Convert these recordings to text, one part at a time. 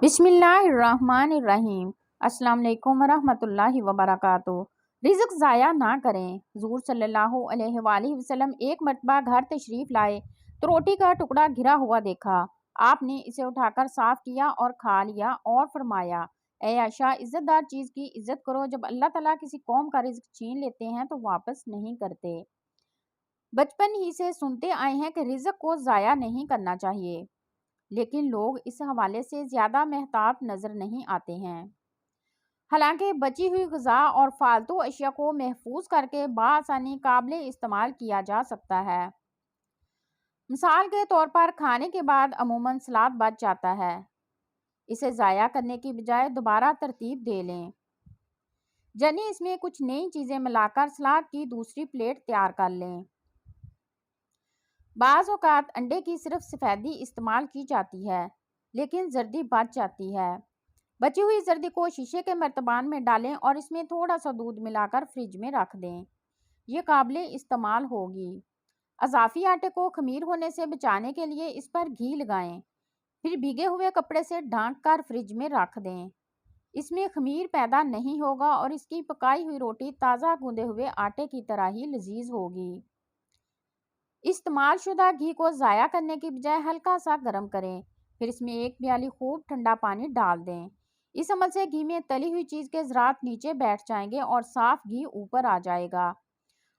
بسم اللہ الرحمن الرحیم۔ السلام علیکم ورحمۃ اللہ وبرکاتہ۔ رزق ضائع نہ کریں۔ حضور صلی اللہ علیہ وآلہ وسلم ایک مرتبہ گھر تشریف لائے تو روٹی کا ٹکڑا گرا ہوا دیکھا۔ آپ نے اسے اٹھا کر صاف کیا اور کھا لیا اور فرمایا، اے عائشہ، عزت دار چیز کی عزت کرو۔ جب اللہ تعالیٰ کسی قوم کا رزق چھین لیتے ہیں تو واپس نہیں کرتے۔ بچپن ہی سے سنتے آئے ہیں کہ رزق کو ضائع نہیں کرنا چاہیے، لیکن لوگ اس حوالے سے زیادہ محتاط نظر نہیں آتے ہیں۔ حالانکہ بچی ہوئی غذا اور فالتو اشیاء کو محفوظ کر کے بآسانی قابل استعمال کیا جا سکتا ہے۔ مثال کے طور پر کھانے کے بعد عموماً سلاد بچ جاتا ہے۔ اسے ضائع کرنے کی بجائے دوبارہ ترتیب دے لیں، یعنی اس میں کچھ نئی چیزیں ملا کر سلاد کی دوسری پلیٹ تیار کر لیں۔ بعض اوقات انڈے کی صرف سفیدی استعمال کی جاتی ہے، لیکن زردی بچ جاتی ہے۔ بچی ہوئی زردی کو شیشے کے مرتبان میں ڈالیں اور اس میں تھوڑا سا دودھ ملا کر فریج میں رکھ دیں۔ یہ قابل استعمال ہوگی۔ اضافی آٹے کو خمیر ہونے سے بچانے کے لیے اس پر گھی لگائیں، پھر بھیگے ہوئے کپڑے سے ڈھانک کر فریج میں رکھ دیں۔ اس میں خمیر پیدا نہیں ہوگا اور اس کی پکائی ہوئی روٹی تازہ گوندے ہوئے آٹے کی طرح ہی لذیذ ہوگی۔ استعمال شدہ گھی کو ضائع کرنے کی بجائے ہلکا سا گرم کریں، پھر اس میں ایک پیالی خوب ٹھنڈا پانی ڈال دیں۔ اس عمل سے گھی میں تلی ہوئی چیز کے ذرات نیچے بیٹھ جائیں گے اور صاف گھی اوپر آ جائے گا۔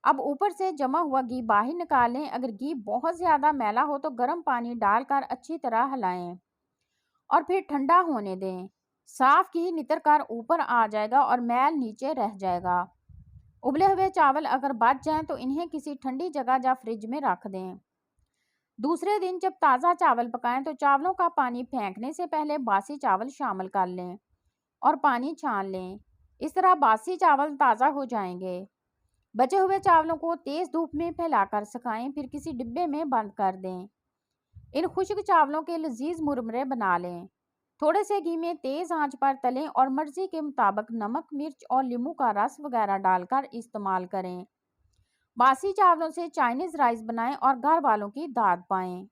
اب اوپر سے جمع ہوا گھی باہر نکالیں۔ اگر گھی بہت زیادہ میلا ہو تو گرم پانی ڈال کر اچھی طرح ہلائیں اور پھر ٹھنڈا ہونے دیں۔ صاف گھی نتر کر اوپر آ جائے گا اور میل نیچے رہ جائے گا۔ ابلے ہوئے چاول اگر بچ جائیں تو انہیں کسی ٹھنڈی جگہ یا فریج میں رکھ دیں۔ دوسرے دن جب تازہ چاول پکائیں تو چاولوں کا پانی پھینکنے سے پہلے باسی چاول شامل کر لیں اور پانی چھان لیں۔ اس طرح باسی چاول تازہ ہو جائیں گے۔ بچے ہوئے چاولوں کو تیز دھوپ میں پھیلا کر سکھائیں، پھر کسی ڈبے میں بند کر دیں۔ ان خشک چاولوں کے لذیذ مرمرے بنا لیں۔ تھوڑے سے گھی میں تیز آنچ پر تلیں اور مرضی کے مطابق نمک، مرچ اور لیموں کا رس وغیرہ ڈال کر استعمال کریں۔ باسی چاولوں سے چائنیز رائس بنائیں اور گھر والوں کی داد پائیں۔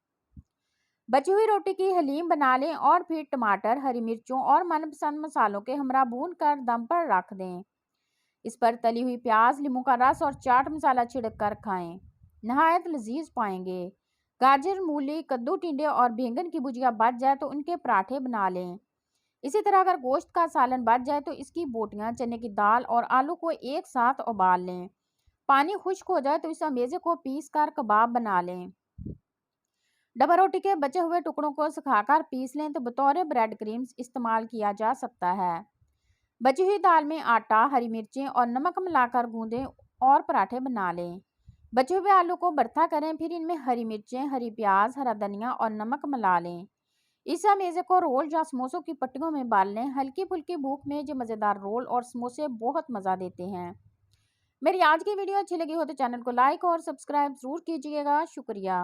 بچی ہوئی روٹی کی حلیم بنا لیں اور پھر ٹماٹر، ہری مرچوں اور من پسند مسالوں کے ہمراہ بھون کر دم پر رکھ دیں۔ اس پر تلی ہوئی پیاز، لیموں کا رس اور چاٹ مسالہ چھڑک کر کھائیں، نہایت لذیذ پائیں گے۔ گاجر، مولی، کدو، ٹنڈے اور بینگن کی بھجیا بچ جائے تو ان کے پراٹھے بنا لیں۔ اسی طرح اگر گوشت کا سالن بچ جائے تو اس کی بوٹیاں، چنے کی دال اور آلو کو ایک ساتھ ابال لیں۔ پانی خشک ہو جائے تو اس امیزے کو پیس کر کباب بنا لیں۔ ڈبہ روٹی کے بچے ہوئے ٹکڑوں کو سکھا کر پیس لیں تو بطور بریڈ کریمز استعمال کیا جا سکتا ہے۔ بچی ہوئی دال میں آٹا، ہری مرچیں اور نمک ملا کر گوندیں اور پراٹھے بنا لیں۔ بچے ہوئے آلو کو برتھا کریں، پھر ان میں ہری مرچیں، ہری پیاز، ہرا دھنیا اور نمک ملا لیں۔ اس امیزے کو رول یا سموسوں کی پٹیوں میں بال لیں۔ ہلکی پھلکی بھوک میں یہ مزیدار رول اور سموسے بہت مزہ دیتے ہیں۔ میری آج کی ویڈیو اچھی لگی ہو تو چینل کو لائک اور سبسکرائب ضرور کیجیے گا۔ شکریہ۔